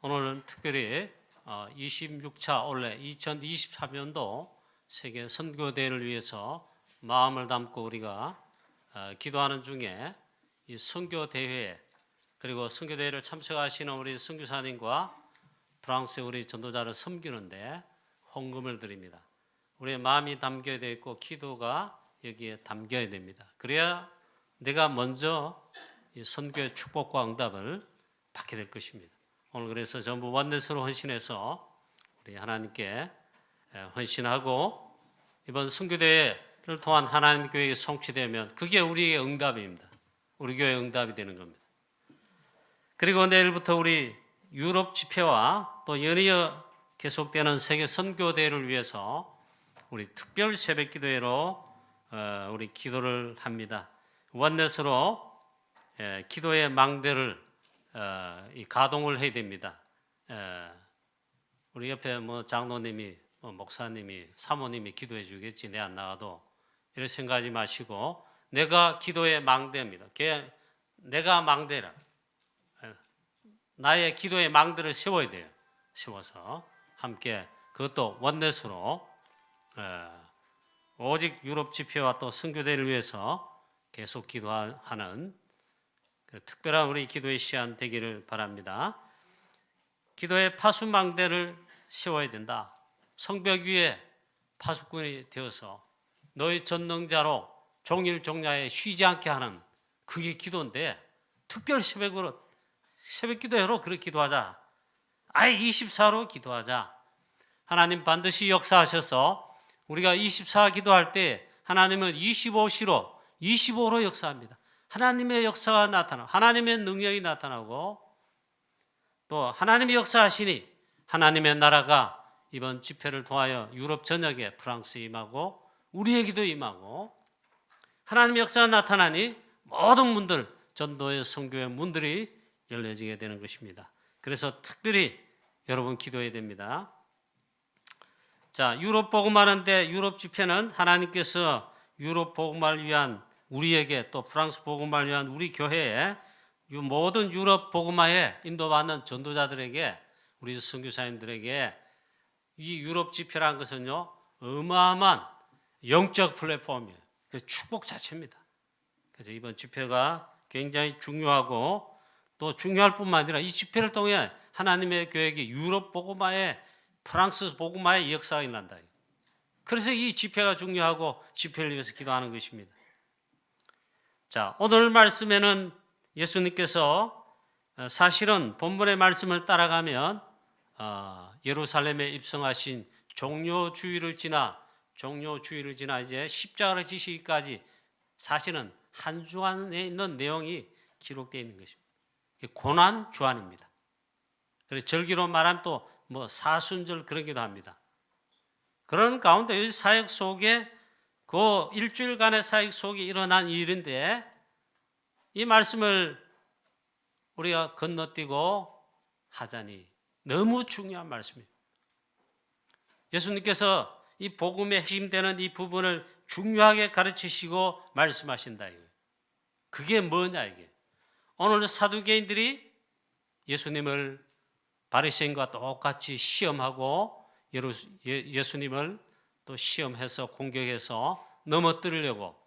오늘은 특별히 26차 올해 2023년도 세계 선교대회를 위해서 마음을 담고 우리가 기도하는 중에 이 선교대회 그리고 선교대회를 참석하시는 우리 선교사님과 프랑스의 우리 전도자를 섬기는데 헌금을 드립니다. 우리의 마음이 담겨야 되고 기도가 여기에 담겨야 됩니다. 그래야 내가 먼저 이 선교의 축복과 응답을 받게 될 것입니다. 오늘 그래서 전부 원내스로 헌신해서 우리 하나님께 헌신하고 이번 선교대회를 통한 하나님 교회가 성취되면 그게 우리의 응답입니다. 우리 교회의 응답이 되는 겁니다. 그리고 내일부터 우리 유럽 집회와 또 연이어 계속되는 세계 선교대회를 위해서 우리 특별 새벽 기도회로 우리 기도를 합니다. 원내스로 기도의 망대를 가동을 해야 됩니다. 우리 옆에 장로님이 목사님이 사모님이 기도해 주겠지 내 안 나가도 이렇게 생각하지 마시고 내가 기도의 망대입니다. 내가 망대라. 나의 기도의 망대를 세워야 돼요. 세워서 함께 그것도 원넷으로 오직 유럽 집회와 또 선교대를 위해서 계속 기도하는 특별한 우리 기도의 시간 되기를 바랍니다. 기도의 파수망대를 세워야 된다. 성벽 위에 파수꾼이 되어서 너희 전능자로 종일 종야에 쉬지 않게 하는 그게 기도인데 특별 새벽 기도회로 그렇게 기도하자. 아예 24로 기도하자. 하나님 반드시 역사하셔서 우리가 24 기도할 때 하나님은 25로 역사합니다. 하나님의 역사가 나타나고 하나님의 능력이 나타나고 또 하나님의 역사하시니 하나님의 나라가 이번 집회를 통하여 유럽 전역에 프랑스에 임하고 우리에게도 임하고 하나님의 역사가 나타나니 모든 문들 전도의 선교의 문들이 열려지게 되는 것입니다. 그래서 특별히 여러분 기도해야 됩니다. 자, 유럽 복음하는데 유럽 집회는 하나님께서 유럽 복음을 위한 우리에게 또 프랑스 복음을 위한 우리 교회에 모든 유럽 복음화에 인도받는 전도자들에게 우리 선교사님들에게 이 유럽 집회라는 것은요 어마어마한 영적 플랫폼이에요. 그 축복 자체입니다. 그래서 이번 집회가 굉장히 중요하고 또 중요할 뿐만 아니라 이 집회를 통해 하나님의 계획이 유럽 복음화에 프랑스 복음화의 역사가 일어난다. 그래서 이 집회가 중요하고 집회를 위해서 기도하는 것입니다. 자, 오늘 말씀에는 예수님께서 사실은 본문의 말씀을 따라가면 예루살렘에 입성하신 종료주일을 지나 이제 십자가를 지시기까지 사실은 한 주안에 있는 내용이 기록되어 있는 것입니다. 고난 주안입니다. 그래서 절기로 말하면 또 사순절 그런 기도 합니다. 그런 가운데 이 사역 속에 그 일주일간의 사역 속에 일어난 일인데 이 말씀을 우리가 건너뛰고 하자니 너무 중요한 말씀입니다. 예수님께서 이 복음의 핵심되는 이 부분을 중요하게 가르치시고 말씀하신다. 그게 뭐냐 이게. 오늘 사두개인들이 예수님을 바리새인과 똑같이 시험하고 예수님을 또 시험해서 공격해서 넘어뜨리려고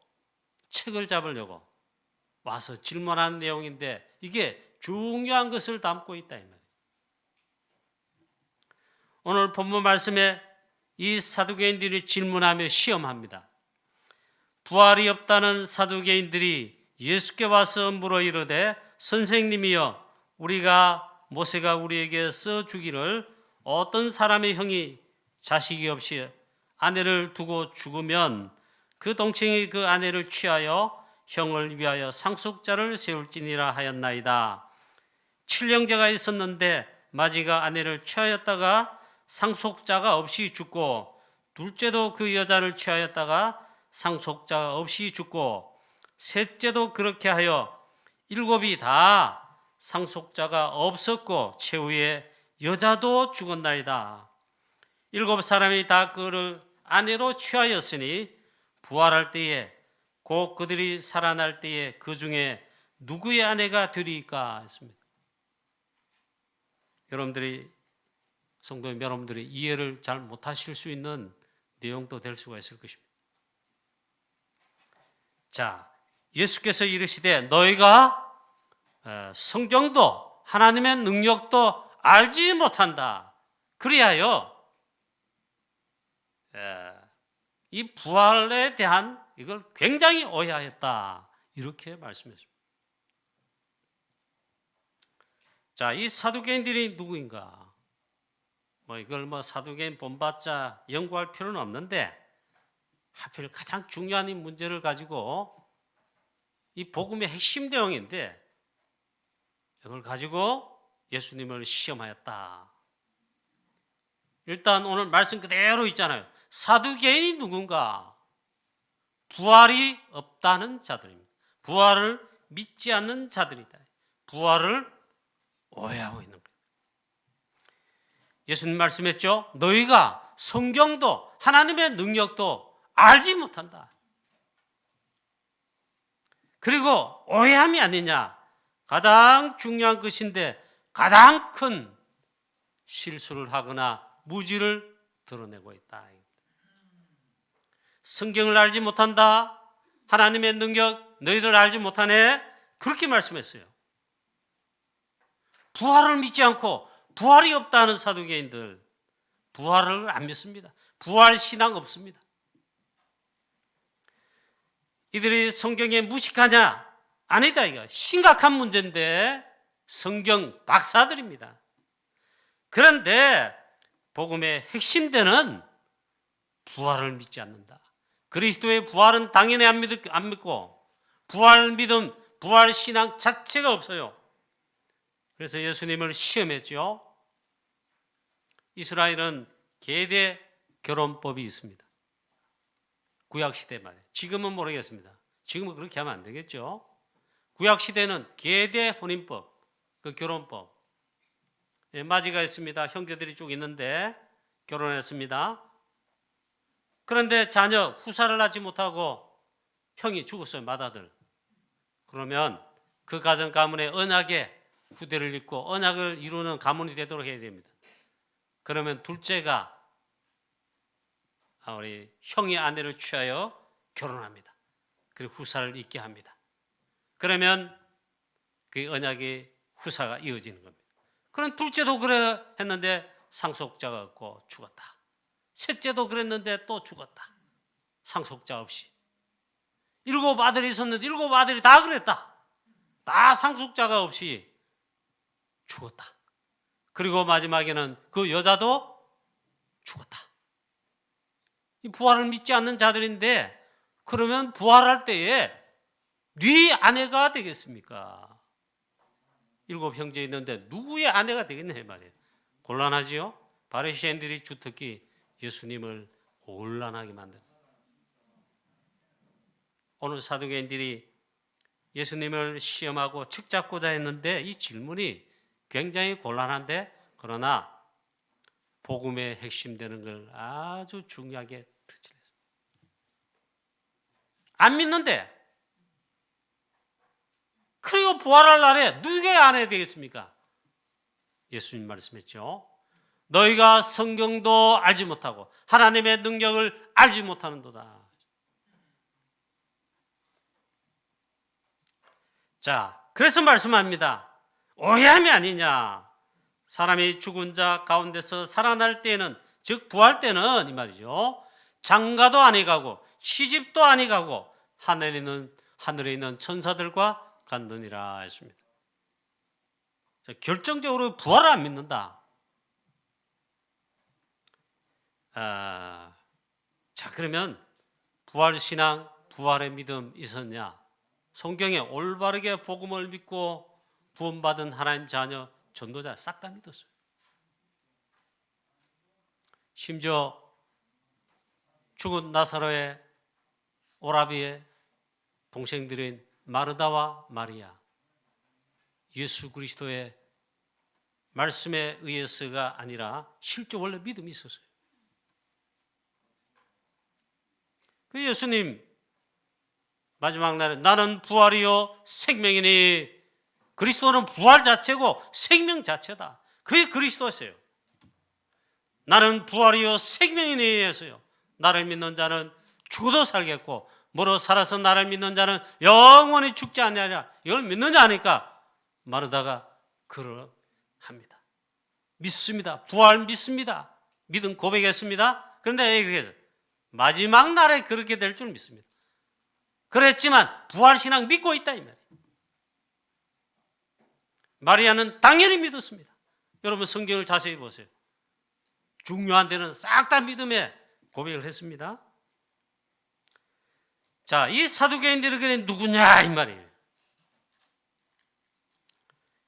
책을 잡으려고 와서 질문하는 내용인데 이게 중요한 것을 담고 있다 이 말이에요. 오늘 본문 말씀에 이 사두개인들이 질문하며 시험합니다. 부활이 없다는 사두개인들이 예수께 와서 물어 이르되 선생님이여 모세가 우리에게 써주기를 어떤 사람의 형이 자식이 없이 아내를 두고 죽으면 그 동생이 그 아내를 취하여 형을 위하여 상속자를 세울지니라 하였나이다. 7형제가 있었는데 마지가 아내를 취하였다가 상속자가 없이 죽고 둘째도 그 여자를 취하였다가 상속자가 없이 죽고 셋째도 그렇게 하여 7이 다 상속자가 없었고 최후에 여자도 죽었나이다. 7사람이 다 그를 아내로 취하였으니 부활할 때에 곧 그들이 살아날 때에 그 중에 누구의 아내가 되리까 했습니다. 성도님 여러분들이 이해를 잘 못하실 수 있는 내용도 될 수가 있을 것입니다. 자, 예수께서 이르시되 너희가 성경도 하나님의 능력도 알지 못한다. 그리하여 이 부활에 대한 이걸 굉장히 오해하였다. 이렇게 말씀했습니다. 자, 이 사두개인들이 누구인가? 이걸 사두개인 본받자 연구할 필요는 없는데 하필 가장 중요한 이 문제를 가지고 이 복음의 핵심 내용인데 이걸 가지고 예수님을 시험하였다. 일단 오늘 말씀 그대로 있잖아요. 사두개인이 누군가? 부활이 없다는 자들입니다. 부활을 믿지 않는 자들이다. 부활을 오해하고 있는 거예요. 예수님 말씀했죠. 너희가 성경도 하나님의 능력도 알지 못한다. 그리고 오해함이 아니냐. 가장 중요한 것인데 가장 큰 실수를 하거나 무지를 드러내고 있다. 성경을 알지 못한다. 하나님의 능력 너희들 알지 못하네. 그렇게 말씀했어요. 부활을 믿지 않고 부활이 없다는 사두개인들, 부활을 안 믿습니다. 부활 신앙 없습니다. 이들이 성경에 무식하냐? 아니다. 이거 심각한 문제인데 성경 박사들입니다. 그런데 복음의 핵심되는 부활을 믿지 않는다. 그리스도의 부활은 당연히 안 믿고 부활 믿음, 부활 신앙 자체가 없어요. 그래서 예수님을 시험했죠. 이스라엘은 계대 결혼법이 있습니다. 구약시대 말이에요. 지금은 모르겠습니다. 지금은 그렇게 하면 안 되겠죠. 구약시대는 계대 혼인법, 그 결혼법. 마지가 있습니다. 형제들이 쭉 있는데 결혼했습니다. 그런데 자녀 후사를 낳지 못하고 형이 죽었어요. 맏아들. 그러면 그 가정 가문의 언약에 후대를 잇고 언약을 이루는 가문이 되도록 해야 됩니다. 그러면 둘째가 우리 형의 아내를 취하여 결혼합니다. 그리고 후사를 잇게 합니다. 그러면 그 언약의 후사가 이어지는 겁니다. 그럼 둘째도 그래 했는데 상속자가 없고 죽었다. 셋째도 그랬는데 또 죽었다. 상속자 없이. 7 아들이 있었는데 7 아들이 다 그랬다. 다 상속자가 없이 죽었다. 그리고 마지막에는 그 여자도 죽었다. 이 부활을 믿지 않는 자들인데 그러면 부활할 때에 네 아내가 되겠습니까? 7 형제 있는데 누구의 아내가 되겠냐 말이에요. 곤란하지요? 바리새인들이 주특기 예수님을 곤란하게 만든. 오늘 사두개인들이 예수님을 시험하고 측잡고자 했는데 이 질문이 굉장히 곤란한데 그러나 복음의 핵심되는 걸 아주 중요하게 터치했습니다. 안 믿는데 그리고 부활할 날에 누구의 아내 되겠습니까? 예수님 말씀했죠. 너희가 성경도 알지 못하고 하나님의 능력을 알지 못하는도다. 자, 그래서 말씀합니다. 오해함이 아니냐. 사람이 죽은 자 가운데서 살아날 때는, 즉 부활 때는 이 말이죠. 장가도 아니 가고 시집도 아니 가고 하늘에 있는 천사들과 간느니라 했습니다. 자, 결정적으로 부활을 안 믿는다. 자, 그러면 부활 신앙, 부활의 믿음 있었냐? 성경에 올바르게 복음을 믿고 구원받은 하나님 자녀 전도자 싹 다 믿었어요. 심지어 죽은 나사로의 오라비의 동생들인 마르다와 마리아, 예수 그리스도의 말씀에 의해서가 아니라 실제 원래 믿음이 있었어요. 그 예수님 마지막 날에 나는 부활이요 생명이니, 그리스도는 부활 자체고 생명 자체다. 그게 그리스도였어요. 나는 부활이요 생명이 내 의해서요. 나를 믿는 자는 죽어도 살겠고 무릇 살아서 나를 믿는 자는 영원히 죽지 아니하리라. 이걸 믿느냐 하니까 마르다가 그러합니다. 믿습니다. 부활 믿습니다. 믿음 고백했습니다. 그런데 마지막 날에 그렇게 될 줄 믿습니다. 그랬지만 부활신앙 믿고 있다 이 말이에요. 마리아는 당연히 믿었습니다. 여러분 성경을 자세히 보세요. 중요한 데는 싹 다 믿음에 고백을 했습니다. 자, 이 사두개인들이 그래 누구냐 이 말이에요.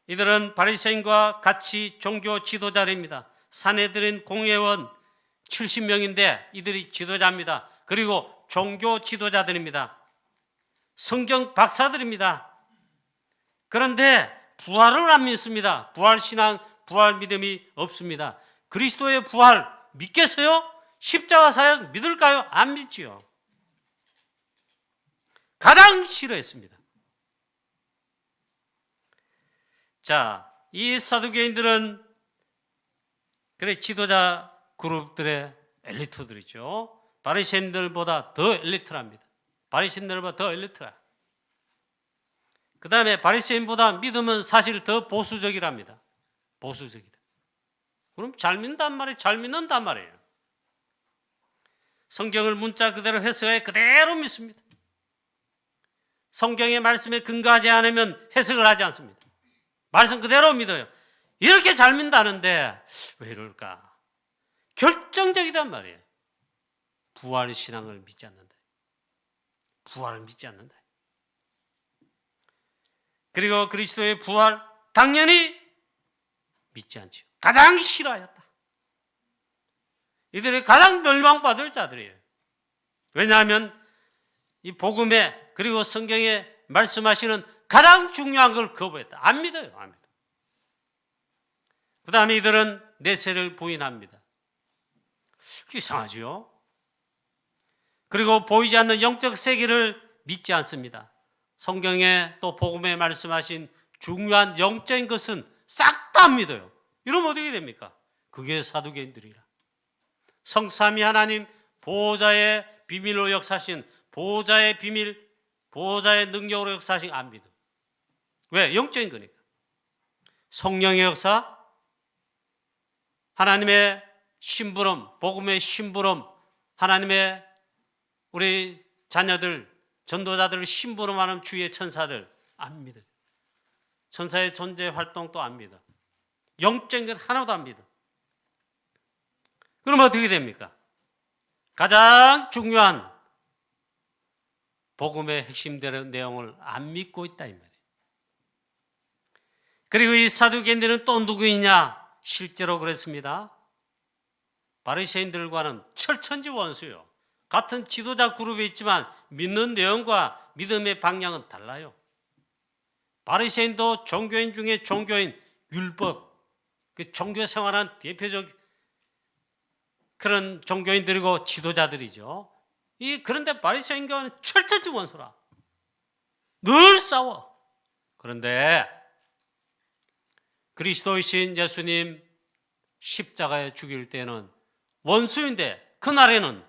이들은 바리새인과 같이 종교 지도자들입니다. 사내들인 공회원 70명인데 이들이 지도자입니다. 그리고 종교 지도자들입니다. 성경 박사들입니다. 그런데 부활을 안 믿습니다. 부활신앙, 부활 믿음이 없습니다. 그리스도의 부활 믿겠어요? 십자가 사역 믿을까요? 안 믿지요. 가장 싫어했습니다. 자, 이 사두개인들은 그래 지도자 그룹들의 엘리트들이죠. 바리새인들보다 더 엘리트랍니다. 바리새인들보다 더 엘리트라. 그 다음에 바리새인보다 믿음은 사실 더 보수적이랍니다. 보수적이다. 그럼 잘 믿는단 말이에요. 잘 믿는단 말이에요. 성경을 문자 그대로 해석해 그대로 믿습니다. 성경의 말씀에 근거하지 않으면 해석을 하지 않습니다. 말씀 그대로 믿어요. 이렇게 잘 믿는다는데 왜 이럴까? 결정적이단 말이에요. 부활 신앙을 믿지 않는다. 부활을 믿지 않는다. 그리고 그리스도의 부활 당연히 믿지 않죠. 가장 싫어하였다. 이들이 가장 멸망받을 자들이에요. 왜냐하면 이 복음에 그리고 성경에 말씀하시는 가장 중요한 걸 거부했다. 안 믿어요. 안 믿어요. 그 다음에 이들은 내세를 부인합니다. 이상하죠. 그리고 보이지 않는 영적 세계를 믿지 않습니다. 성경에 또 복음에 말씀하신 중요한 영적인 것은 싹 다 안 믿어요. 이러면 어떻게 됩니까? 그게 사두개인들이라. 성삼위 하나님 보호자의 비밀로 역사하신 보호자의 비밀, 보호자의 능력으로 역사하신 안 믿어. 왜? 영적인 거니까. 성령의 역사, 하나님의 심부름, 복음의 심부름, 하나님의 우리 자녀들, 전도자들을 심부름하는 주의 천사들 안 믿어요. 천사의 존재 활동도 안 믿어. 영적인 건 하나도 안 믿어. 그럼 어떻게 됩니까? 가장 중요한 복음의 핵심되는 내용을 안 믿고 있다 이 말이에요. 그리고 이 사두개인들은 또 누구이냐? 실제로 그랬습니다. 바리새인들과는 철천지 원수요. 같은 지도자 그룹에 있지만 믿는 내용과 믿음의 방향은 달라요. 바리새인도 종교인 중에 종교인, 율법, 그 종교 생활한 대표적 그런 종교인들이고 지도자들이죠. 그런데 바리새인과는 철저히 원수라. 늘 싸워. 그런데 그리스도이신 예수님 십자가에 죽일 때는 원수인데 그날에는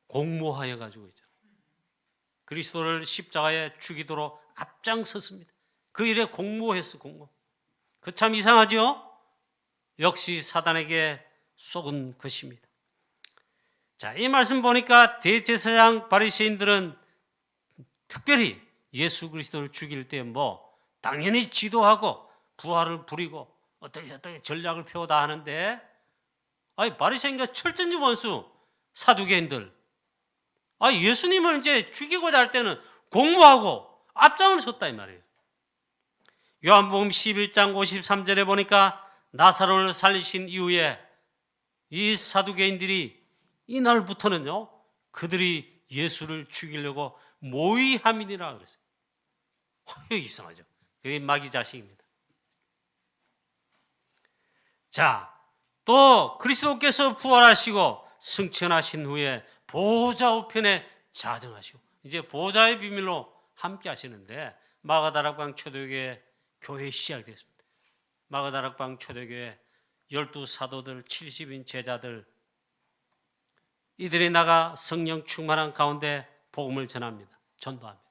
공모하여 가지고 있죠. 그리스도를 십자가에 죽이도록 앞장섰습니다. 그 일에 공모했어, 공모. 그 참 이상하죠? 역시 사단에게 속은 것입니다. 자, 이 말씀 보니까 대제사장 바리새인들은 특별히 예수 그리스도를 죽일 때 당연히 지도하고 부활을 부리고 어떻게 전략을 펴다 하는데, 바리새인과 철저히 원수 사두개인들, 예수님을 이제 죽이고자 할 때는 공모하고 앞장을 섰다 이 말이에요. 요한복음 11장 53절에 보니까 나사로를 살리신 이후에 이 사두개인들이 이날부터는요 그들이 예수를 죽이려고 모의함이니라 그랬어요. 이상하죠. 그게 마귀 자식입니다. 자, 또 그리스도께서 부활하시고 승천하신 후에 보호자 우편에 자정하시고 이제 보호자의 비밀로 함께 하시는데 마가다락방 초대교회 교회 시작됐습니다. 마가다락방 초대교회 12사도들 70인 제자들 이들이 나가 성령 충만한 가운데 복음을 전합니다. 전도합니다.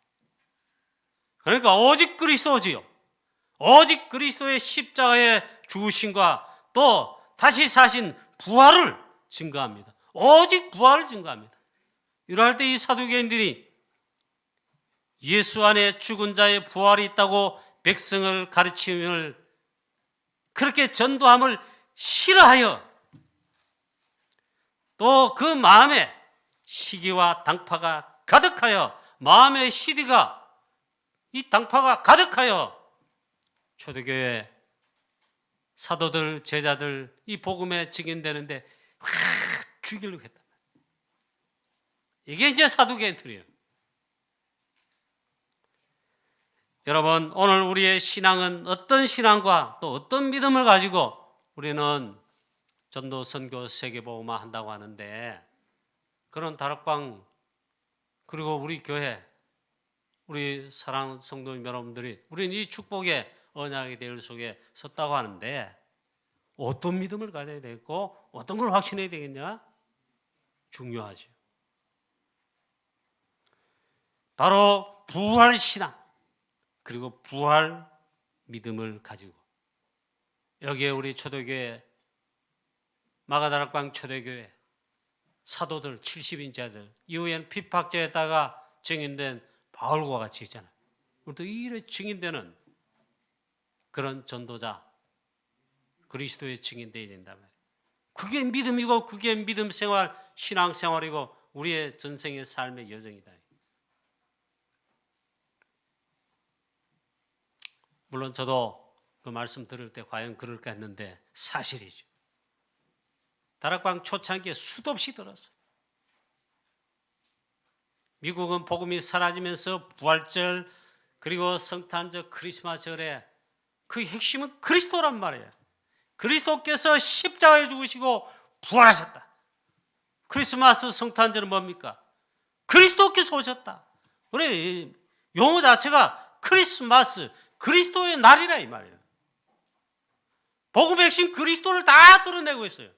그러니까 오직 그리스도지요. 오직 그리스도의 십자가의 죽으심과 또 다시 사신 부활을 증거합니다. 오직 부활을 증거합니다. 이러할 때 이 사두개인들이 예수 안에 죽은 자의 부활이 있다고 백성을 가르침을 그렇게 전도함을 싫어하여 또 그 마음에 시기와 당파가 가득하여 마음의 시디가 이 당파가 가득하여 초대교회 사도들 제자들 이 복음에 증인되는데 확 죽이려고 했단 말이에요. 이게 이제 사두개인들이에요. 여러분, 오늘 우리의 신앙은 어떤 신앙과 또 어떤 믿음을 가지고 우리는 전도, 선교, 세계복음화 한다고 하는데 그런 다락방 그리고 우리 교회 우리 사랑하는 성도님 여러분들이 우리는 이 축복의 언약의 대열 속에 섰다고 하는데 어떤 믿음을 가져야 되고 어떤 걸 확신해야 되겠냐? 중요하죠. 바로 부활 신앙 그리고 부활 믿음을 가지고 여기에 우리 초대교회 마가다락방 초대교회 사도들 70인자들 이후에는 핍박자에다가 증인된 바울과 같이 있잖아요. 우리도 이 일에 증인되는 그런 전도자 그리스도의 증인되어야 된단 말이에요. 그게 믿음이고 그게 믿음 생활 신앙 생활이고 우리의 전생의 삶의 여정이다. 물론 저도 그 말씀 들을 때 과연 그럴까 했는데 사실이죠. 다락방 초창기에 수도 없이 들었어요. 미국은 복음이 사라지면서 부활절 그리고 성탄절 크리스마스절에 그 핵심은 그리스도란 말이에요. 그리스도께서 십자가에 죽으시고 부활하셨다. 크리스마스 성탄절은 뭡니까? 그리스도께서 오셨다. 그래 용어 자체가 크리스마스 그리스도의 날이라 이 말이에요. 복음의 핵심 그리스도를 다 드러내고 있어요.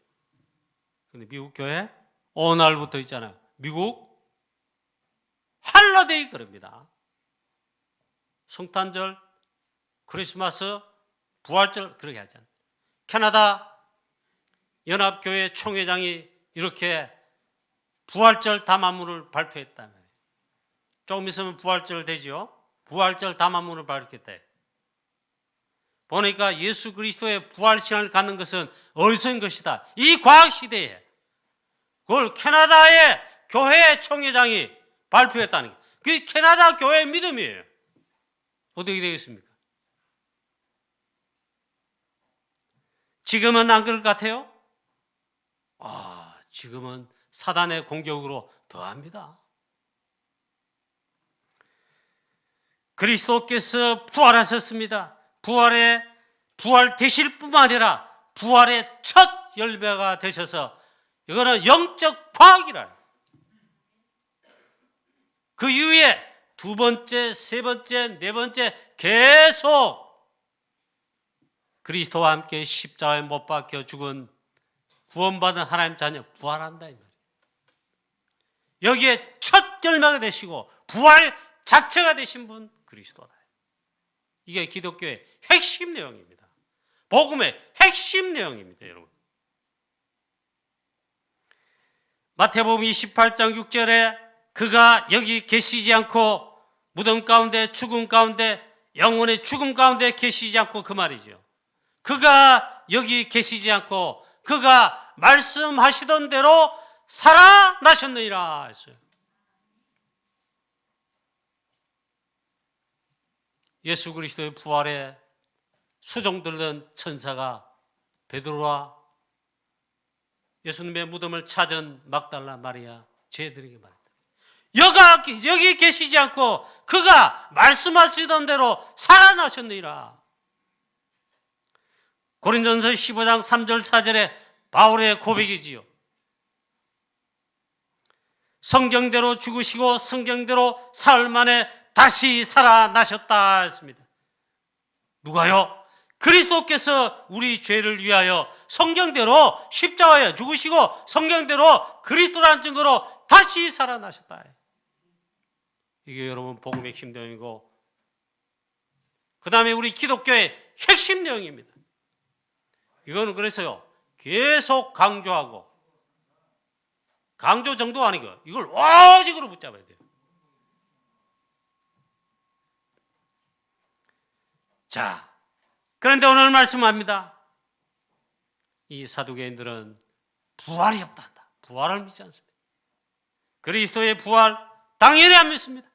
근데 미국 교회 오늘부터 있잖아요. 미국 할러데이 그럽니다. 성탄절, 크리스마스, 부활절 그렇게 하잖아요. 캐나다 연합교회 총회장이 이렇게 부활절 담화문을 발표했다며. 조금 있으면 부활절 되죠. 부활절 담화문을 발표했다. 보니까 예수 그리스도의 부활 신앙을 갖는 것은 어리석은 것이다. 이 과학 시대에 그걸 캐나다의 교회 총회장이 발표했다는 게 그게 캐나다 교회의 믿음이에요. 어떻게 되겠습니까? 지금은 안 그럴 것 같아요? 지금은 사단의 공격으로 더합니다. 그리스도께서 부활하셨습니다. 부활 되실 뿐만 아니라 부활의 첫 열매가 되셔서 이거는 영적 과학이라. 그 이후에 두 번째, 세 번째, 네 번째 계속 그리스도와 함께 십자가에 못 박혀 죽은 구원받은 하나님 자녀 부활한다 이 말이에요. 여기에 첫 열매가 되시고 부활 자체가 되신 분 그리스도다. 이게 기독교의 핵심 내용입니다. 복음의 핵심 내용입니다, 여러분. 마태복음 28장 6절에 그가 여기 계시지 않고 무덤 가운데 죽음 가운데 영혼의 죽음 가운데 계시지 않고 그 말이죠. 그가 여기 계시지 않고 그가 말씀하시던 대로 살아나셨느니라 했어요. 예수 그리스도의 부활에 수종들던 천사가 베드로와 예수님의 무덤을 찾은 막달라 마리아 제들에게 말했다. 여기 계시지 않고 그가 말씀하시던 대로 살아나셨느니라. 고린도전서 15장 3절 4절에 바울의 고백이지요. 성경대로 죽으시고 성경대로 사흘 만에 다시 살아나셨다 했습니다. 누가요? 그리스도께서 우리 죄를 위하여 성경대로 십자가에 죽으시고 성경대로 그리스도라는 증거로 다시 살아나셨다. 이게 여러분 복음의 핵심 내용이고, 그 다음에 우리 기독교의 핵심 내용입니다. 이거는 그래서요 계속 강조하고, 강조 정도가 아니고 이걸 오직으로 붙잡아야 돼요. 자, 그런데 오늘 말씀합니다. 이 사두개인들은 부활이 없단다. 부활을 믿지 않습니다. 그리스도의 부활 당연히 안 믿습니다.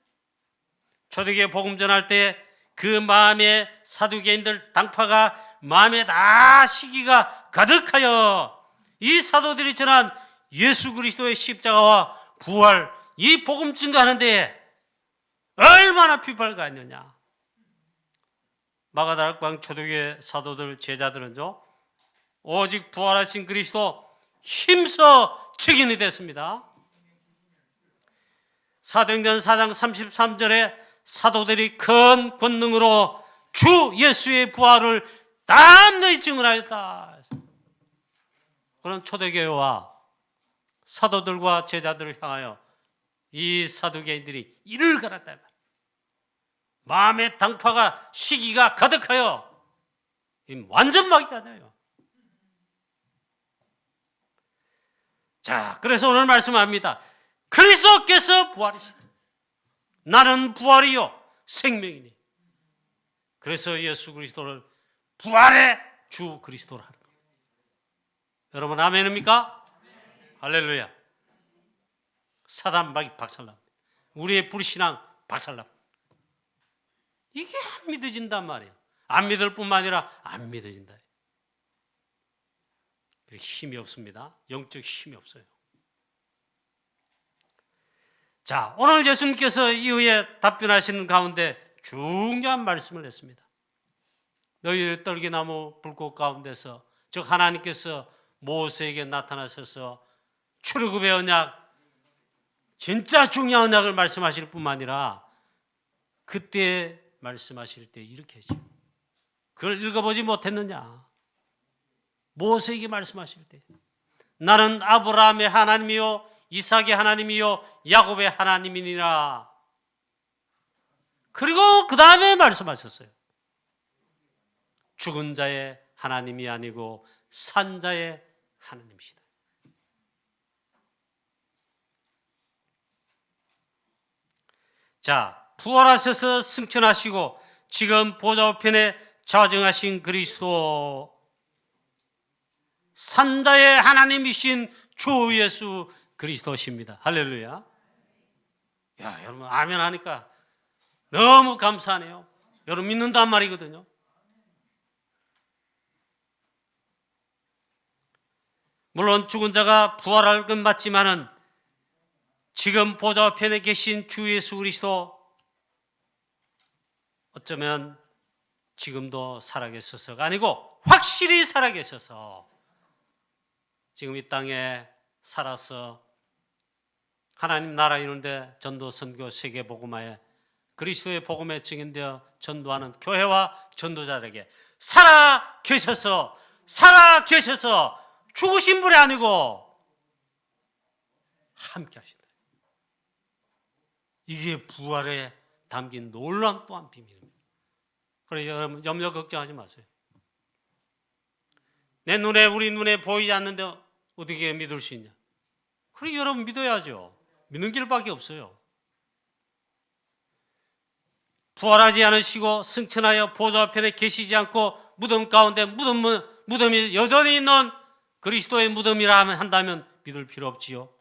초대교회 복음 전할 때 그 마음에 사두개인들 당파가 마음에 다 시기가 가득하여 이 사도들이 전한 예수 그리스도의 십자가와 부활, 이 복음 증거하는 데에 얼마나 비판을 가했느냐. 마가다락방 초대교회 사도들 제자들은요 오직 부활하신 그리스도 힘써 증인이 됐습니다. 사도행전 4장 33절에 사도들이 큰 권능으로 주 예수의 부활을 담대히 증언하였다. 그런 초대교회와 사도들과 제자들을 향하여 이 사두개인들이 이를 갈았다 말이야. 마음의 당파가 시기가 가득하여 완전 막이잖아요. 자, 그래서 오늘 말씀합니다. 그리스도께서 부활이시다. 나는 부활이요 생명이니. 그래서 예수 그리스도를 부활의 주 그리스도로 하는 겁니다. 여러분 아멘입니까? 할렐루야. 사단 박살납니다. 우리의 불신앙 박살납니다. 이게 안 믿어진단 말이에요. 안 믿을 뿐만 아니라 안 믿어진다. 힘이 없습니다. 영적 힘이 없어요. 자, 오늘 예수님께서 이후에 답변하시는 가운데 중요한 말씀을 했습니다. 너희들 떨기나무 불꽃 가운데서, 즉 하나님께서 모세에게 나타나셔서 출애굽의 언약, 진짜 중요한 언약을 말씀하실 뿐만 아니라 그때 말씀하실 때 이렇게 하죠. 그걸 읽어보지 못했느냐? 모세에게 말씀하실 때 나는 아브라함의 하나님이요 이삭의 하나님이요 야곱의 하나님이니라. 그리고 그 다음에 말씀하셨어요. 죽은 자의 하나님이 아니고 산 자의 하나님이시다. 자, 부활하셔서 승천하시고 지금 보좌 우편에 좌정하신 그리스도, 산자의 하나님이신 주 예수 그리스도십니다. 할렐루야. 야, 여러분 아멘 하니까 너무 감사하네요. 여러분 믿는단 말이거든요. 물론 죽은 자가 부활할 건 맞지만은 지금 보좌 우편에 계신 주 예수 그리스도 어쩌면 지금도 살아계셔서가 아니고 확실히 살아계셔서 지금 이 땅에 살아서 하나님 나라 이루는데 전도, 선교, 세계 복음화에 그리스도의 복음에 증인되어 전도하는 교회와 전도자들에게 살아계셔서 죽으신 분이 아니고 함께 하신다. 이게 부활에 담긴 놀라운 또한 비밀입니다. 그래서 여러분 염려 걱정하지 마세요. 내 눈에, 우리 눈에 보이지 않는데 어떻게 믿을 수 있냐? 그래 여러분 믿어야죠. 믿는 길밖에 없어요. 부활하지 않으시고 승천하여 보좌 편에 계시지 않고 무덤 가운데 무덤이 여전히 있는 그리스도의 무덤이라 한다면 믿을 필요 없지요.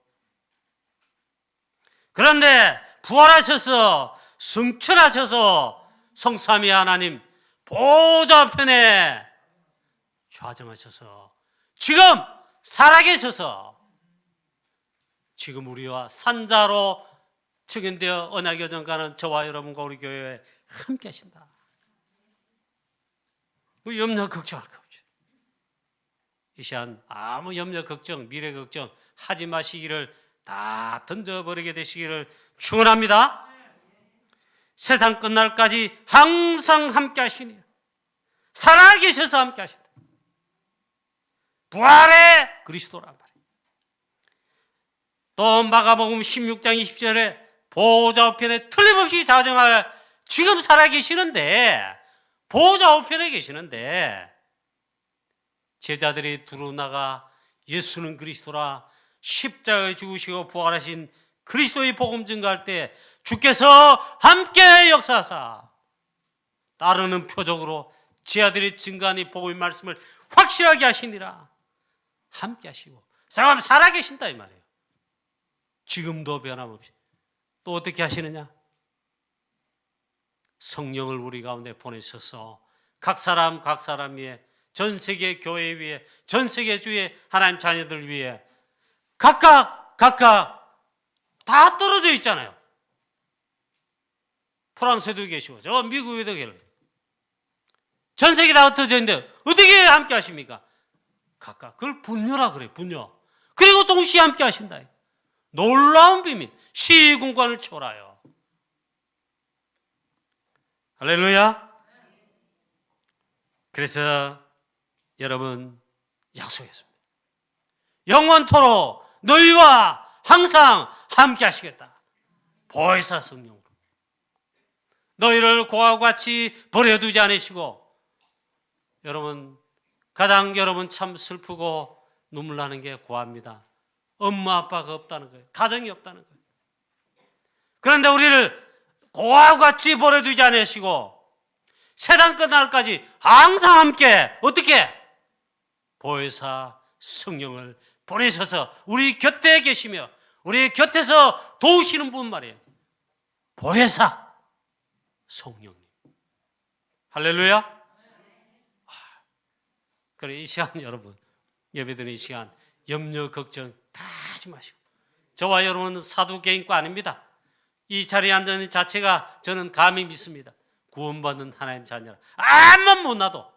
그런데 부활하셔서 승천하셔서 성삼위 하나님 보좌 편에 좌정하셔서 지금 살아계셔서 지금 우리와 산자로 증인되어 언약의 여정 가는 저와 여러분과 우리 교회에 함께 하신다. 그 염려 걱정할 거 없죠. 이 시간 아무 염려 걱정, 미래 걱정 하지 마시기를 다 던져버리게 되시기를 축원합니다. 세상 끝날까지 항상 함께 하시니 살아계셔서 함께 하신다. 부활의 그리스도란 말이에요. 또 마가복음 16장 20절에 보호자 우편에 틀림없이 자정하여 지금 살아계시는데, 보호자 우편에 계시는데 제자들이 두루나가 예수는 그리스도라, 십자가에 죽으시고 부활하신 그리스도의 복음 증거할 때 주께서 함께 역사하사 따르는 표적으로 제 아들이 증거한 이 복음의 말씀을 확실하게 하시니라. 함께 하시고 살아계신다 이 말이에요. 지금도 변함없이. 또 어떻게 하시느냐? 성령을 우리 가운데 보내셔서 각 사람 위에, 전 세계 교회 위에, 전 세계 주의 하나님 자녀들 위에 각각 다 떨어져 있잖아요. 프랑스에도 계시고 저 미국에도 계시고 전 세계 다 흩어져 있는데 어떻게 함께 하십니까? 각각 그걸 분녀라 그래요. 분녀. 그리고 동시에 함께 하신다. 놀라운 비밀, 시공간을 초월하여. 할렐루야. 그래서 여러분 약속했습니다. 영원토록 너희와 항상 함께 하시겠다. 보혜사 성령으로 너희를 고아와 같이 버려두지 않으시고, 여러분 참 슬프고 눈물 나는 게 고아입니다. 엄마 아빠가 없다는 거예요. 가정이 없다는 거예요. 그런데 우리를 고아와 같이 버려두지 않으시고 세상 끝날까지 항상 함께 어떻게? 보혜사 성령을 보내셔서 우리 곁에 계시며 우리 곁에서 도우시는 분 말이에요. 보혜사 성령님. 할렐루야. 그래, 이 시간 여러분 예배드리는 이 시간 염려 걱정 다 하지 마시고, 저와 여러분은 사두개인과 아닙니다. 이 자리에 앉는 자체가 저는 감히 믿습니다. 구원받는 하나님 자녀라. 아무만 못나도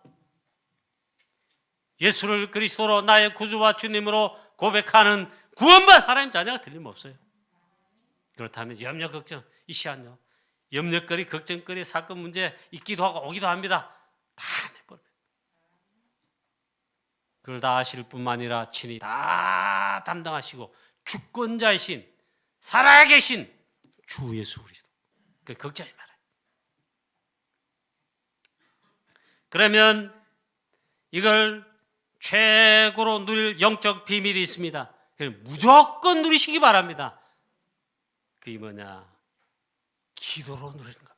예수를 그리스도로 나의 구주와 주님으로 고백하는 구원받은 하나님 자녀가 틀림없어요. 그렇다면 염려 걱정, 이 시간요, 염려거리 걱정거리 사건 문제 있기도 하고 오기도 합니다. 다 내버려요. 그걸 다 아실 뿐만 아니라 친히 다 담당하시고 주권자이신 살아계신 주 예수 그리스도, 그 걱정하지 말아요. 그러면 이걸 최고로 누릴 영적 비밀이 있습니다. 무조건 누리시기 바랍니다. 그게 뭐냐? 기도로 누리는 겁니다.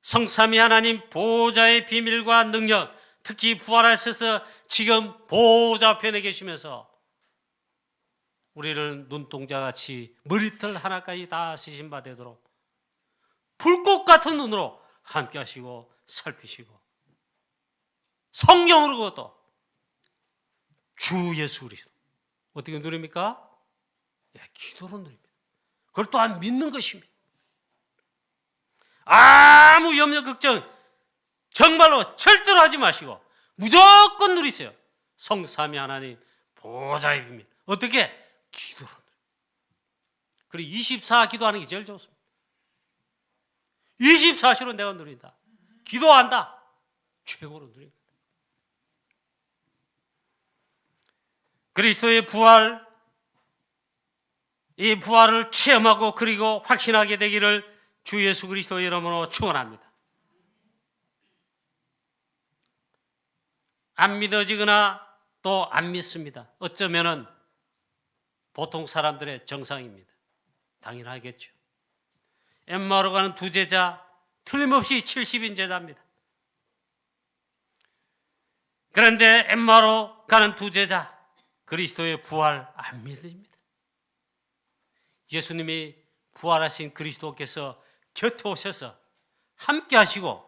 성삼위 하나님 보호자의 비밀과 능력, 특히 부활하셔서 지금 보호자 편에 계시면서 우리를 눈동자같이 머리털 하나까지 다 쓰신 바 되도록 불꽃 같은 눈으로 함께 하시고 살피시고, 성령으로 그것도 주 예수 그리스도 어떻게 누립니까? 기도로 누립니다. 그걸 또한 믿는 것입니다. 아무 염려 걱정 정말로 절대로 하지 마시고 무조건 누리세요. 성삼위 하나님 보호자의 비밀. 어떻게? 기도로. 그리고 24 기도하는 게 제일 좋습니다. 24시로 내가 누린다. 기도한다. 최고로 누립니다. 그리스도의 부활, 이 부활을 체험하고 그리고 확신하게 되기를 주 예수 그리스도의 이름으로 축원합니다. 안 믿어지거나 또 안 믿습니다. 어쩌면은 보통 사람들의 정상입니다. 당연하겠죠. 엠마오로 가는 두 제자 틀림없이 70인 제자입니다. 그런데 엠마오로 가는 두 제자 그리스도의 부활 안 믿습니다. 예수님이 부활하신 그리스도께서 곁에 오셔서 함께 하시고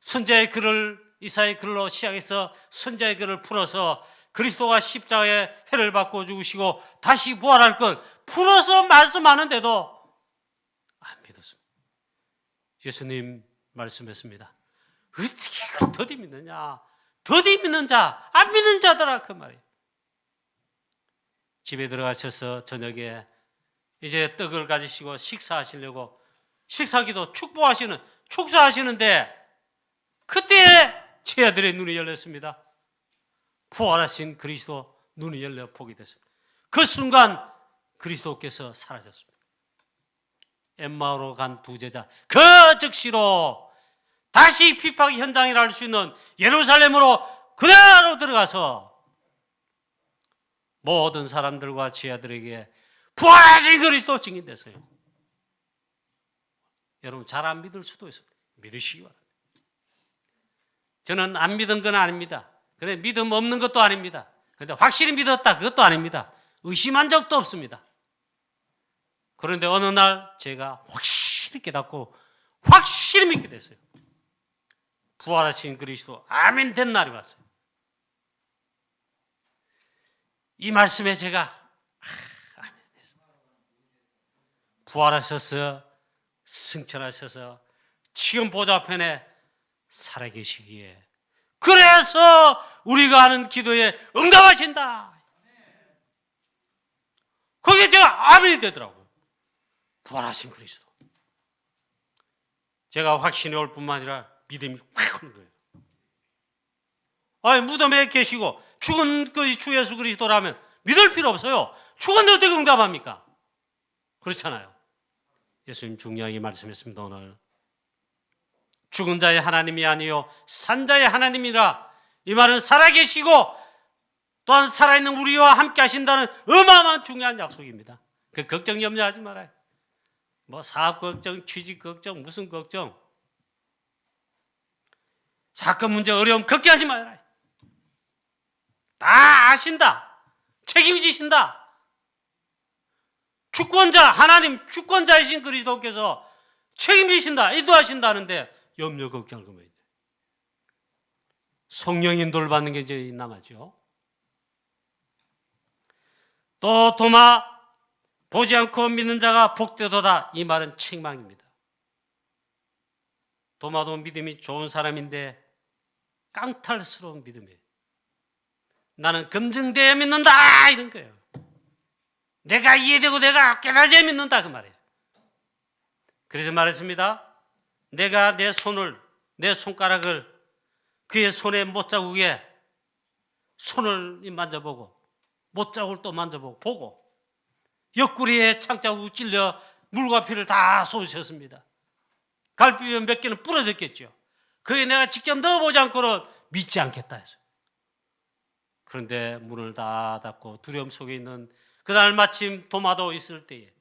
선자의 글을 이사의 글로 시작해서 선자의 글을 풀어서 그리스도가 십자가에 해를 받고 죽으시고 다시 부활할 것 풀어서 말씀하는데도 안 믿었습니다. 예수님 말씀했습니다. 어떻게 그걸 더디 믿느냐? 더디 믿는 자, 안 믿는 자더라 그 말이에요. 집에 들어가셔서 저녁에 이제 떡을 가지시고 식사하시려고 식사기도 축사하시는데 그때 제 아들의 눈이 열렸습니다. 부활하신 그리스도 눈이 열려 보게 됐습니다. 그 순간 그리스도께서 사라졌습니다. 엠마오로 간 두 제자, 그 즉시로 다시 핍박 현장이라 할 수 있는 예루살렘으로 그대로 들어가서 모든 사람들과 제자들에게 부활하신 그리스도 증인됐어요. 여러분 잘 안 믿을 수도 있습니다. 믿으시기 바랍니다. 저는 안 믿은 건 아닙니다. 근데 믿음 없는 것도 아닙니다. 그런데 확실히 믿었다 그것도 아닙니다. 의심한 적도 없습니다. 그런데 어느 날 제가 확실히 깨닫고 확실히 믿게 됐어요. 부활하신 그리스도 아멘 된 날이 왔어요. 이 말씀에 제가 아멘 됐습니다. 부활하셔서 승천하셔서 지금 보좌편에 살아계시기에 그래서 우리가 하는 기도에 응답하신다. 그게 제가 아멘이 되더라고요. 부활하신 그리스도. 제가 확신이 올 뿐만 아니라 믿음이 확 오는 거예요. 아니 무덤에 계시고 죽은 그 주 예수 그리스도라면 믿을 필요 없어요. 죽었는데 어떻게 응답합니까? 그렇잖아요. 예수님 중요하게 말씀했습니다. 오늘 죽은 자의 하나님이 아니요 산 자의 하나님이라. 이 말은 살아계시고 또한 살아있는 우리와 함께 하신다는 어마어마한 중요한 약속입니다. 그 걱정 염려하지 말아요. 뭐 사업 걱정, 취직 걱정, 무슨 걱정, 사건 문제 어려움 걱정하지 말아요. 다 아신다. 책임지신다. 주권자 하나님, 주권자이신 그리스도께서 책임지신다, 인도하신다는데 염려 걱정을 그러면 성령 인도를 받는 게 이제 남았죠. 또 도마 보지 않고 믿는 자가 복되도다. 이 말은 책망입니다. 도마도 믿음이 좋은 사람인데 깡탈스러운 믿음이에요. 나는 검증돼야 믿는다 이런 거예요. 내가 이해되고 내가 깨달아야 믿는다 그 말이에요. 그래서 말했습니다. 내가 내 손을, 내 손가락을 그의 손의 못자국에 손을 만져보고 못자국을 또 만져보고 보고 옆구리에 창자국 찔려 물과 피를 다 쏟으셨습니다. 갈비뼈 몇 개는 부러졌겠죠. 그게 내가 직접 넣어보지 않고는 믿지 않겠다 해서. 그런데 문을 다 닫고 두려움 속에 있는 그날 마침 도마도 있을 때에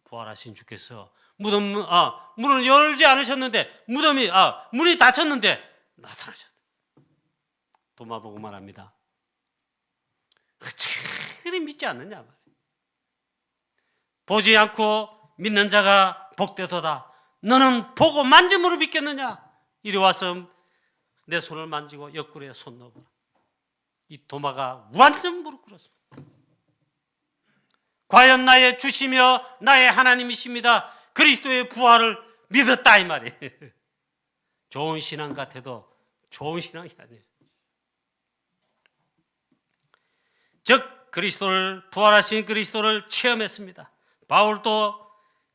부활하신 주께서 문을 열지 않으셨는데 문이 닫혔는데 나타나셨다. 도마 보고 말합니다. 그리 믿지 않느냐 말이에요. 보지 않고 믿는 자가 복되도다. 너는 보고 만짐으로 믿겠느냐? 이리 와서 내 손을 만지고 옆구리에 손 넣어보라. 이 도마가 완전 무릎 꿇었습니다. 과연 나의 주시며 나의 하나님이십니다. 그리스도의 부활을 믿었다 이 말이에요. 좋은 신앙 같아도 좋은 신앙이 아니에요. 즉 그리스도를 부활하신 그리스도를 체험했습니다. 바울도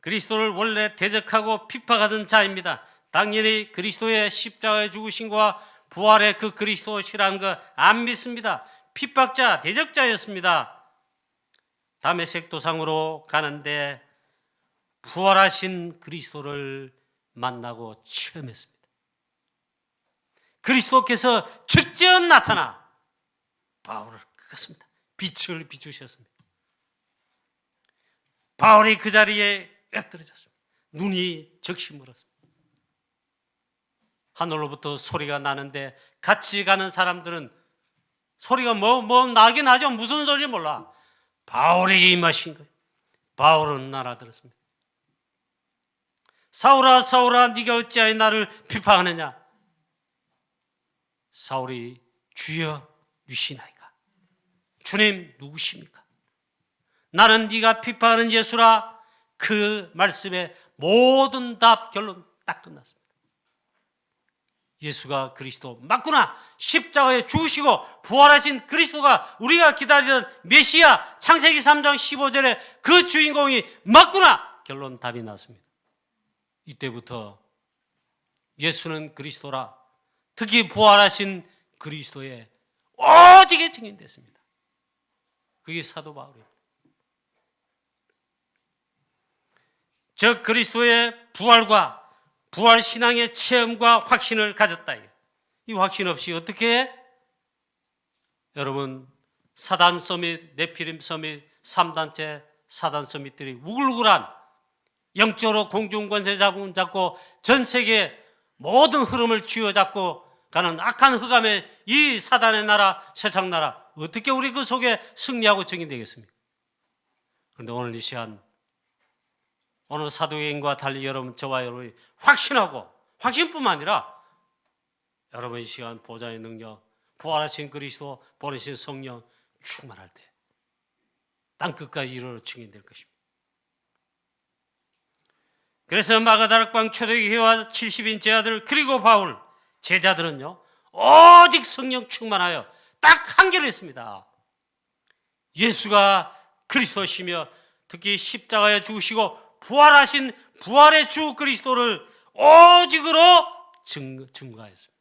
그리스도를 원래 대적하고 핍박하던 자입니다. 당연히 그리스도의 십자가의 죽으심과 부활의 그 그리스도시라는 거 안 믿습니다. 핍박자, 대적자였습니다. 다메섹 도상으로 가는데 부활하신 그리스도를 만나고 체험했습니다. 그리스도께서 직접 나타나 바울을 끄었습니다. 빛을 비추셨습니다. 바울이 그 자리에 엎드려졌습니다. 눈이 적시 멀었습니다. 하늘로부터 소리가 나는데 같이 가는 사람들은 소리가 나긴 하죠. 무슨 소리인지 몰라. 바울에게 임하신 거예요. 바울은 알아들었습니다. 사울아 사울아 네가 어찌하여 나를 비판하느냐. 사울이 주여 유시나이까. 주님 누구십니까? 나는 네가 비판하는 예수라. 그 말씀에 모든 답 결론 딱 끝났습니다. 예수가 그리스도 맞구나. 십자가에 죽으시고 부활하신 그리스도가 우리가 기다리던 메시아, 창세기 3장 15절에 그 주인공이 맞구나. 결론 답이 났습니다. 이때부터 예수는 그리스도라. 특히 부활하신 그리스도의 오직의 증인됐습니다. 그게 사도 바울입니다. 즉 그리스도의 부활과 부활 신앙의 체험과 확신을 가졌다. 이 확신 없이 어떻게 여러분 사단 서밋, 네피림 서밋, 3단체 사단 서밋들이 우글우글한 영적으로 공중권세 잡고 전 세계 모든 흐름을 쥐어잡고 가는 악한 흑암의 이 사단의 나라, 세상 나라 어떻게 우리 그 속에 승리하고 정인되겠습니까? 그런데 오늘 이 시간 오늘 사도행전과 달리 여러분 저와 여러분이 확신하고 확신뿐만 아니라 여러분 이 시간 보좌의 능력 부활하신 그리스도 보내신 성령 충만할 때 땅끝까지 이르러 증인될 것입니다. 그래서 마가다락방 초대교회와 70인제 아들 그리고 바울 제자들은요 오직 성령 충만하여 딱 한 개를 했습니다. 예수가 그리스도시며 특히 십자가에 죽으시고 부활하신 부활의 주 그리스도를 오직으로 증거하였습니다.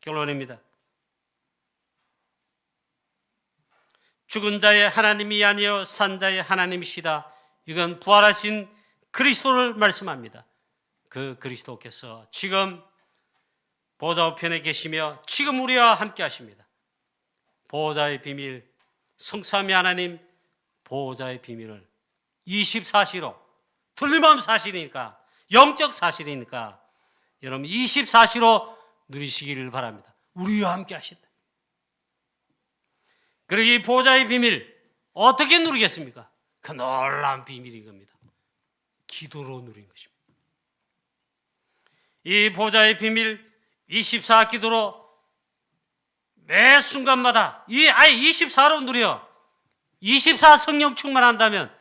결론입니다. 죽은 자의 하나님이 아니요 산 자의 하나님이시다. 이건 부활하신 그리스도를 말씀합니다. 그 그리스도께서 지금 보좌 우편에 계시며 지금 우리와 함께 하십니다. 보호자의 비밀, 성삼위 하나님 보호자의 비밀을 24시로 틀림없는 사실이니까 영적 사실이니까 여러분 24시로 누리시기를 바랍니다. 우리와 함께 하신다. 그리고 이 보호자의 비밀 어떻게 누리겠습니까? 그 놀라운 비밀인 겁니다. 기도로 누린 것입니다. 이 보호자의 비밀 24 기도로 매 순간마다 아예 24로 누려 24 성령 충만한다면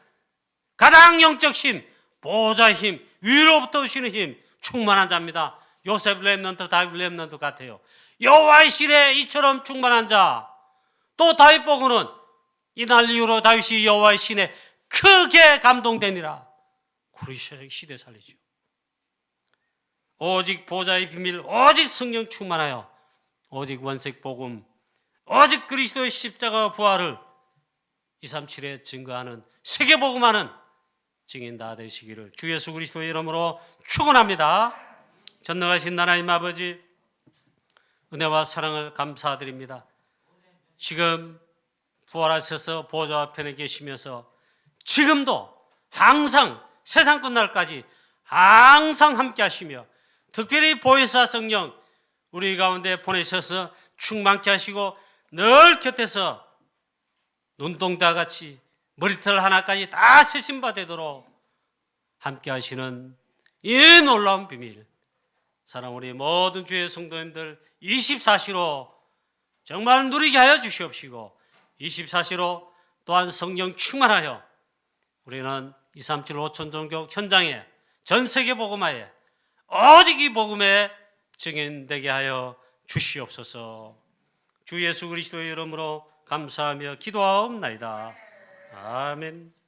가장 영적 힘, 보호자의 힘, 위로부터 오시는 힘 충만한 자입니다. 요셉 렘넌트, 다윗 렘넌트 같아요. 여호와의 시래 이처럼 충만한 자. 또 다윗 보고는 이날 이후로 다윗이 여호와의 신에 크게 감동되니라. 그리 시대 살리죠. 오직 보호자의 비밀, 오직 성령 충만하여 오직 원색 복음, 오직 그리스도의 십자가 부활을 237에 증거하는 세계 복음하는 증인 다 되시기를 주 예수 그리스도의 이름으로 축원합니다. 전능하신 하나님 아버지 은혜와 사랑을 감사드립니다. 지금 부활하셔서 보좌 편에 계시면서 지금도 항상 세상 끝날까지 항상 함께 하시며 특별히 보혜사 성령 우리 가운데 보내셔서 충만케 하시고 늘 곁에서 눈동자 같이 머리털 하나까지 다 세심바 되도록 함께 하시는 이 놀라운 비밀 사랑 우리 모든 주의 성도님들 24시로 정말 누리게 하여 주시옵시고 24시로 또한 성령 충만하여 우리는 237 5천 종교 현장에 전 세계 복음화에 오직 이 복음에 증인되게 하여 주시옵소서. 주 예수 그리스도의 이름으로 감사하며 기도하옵나이다. 아멘.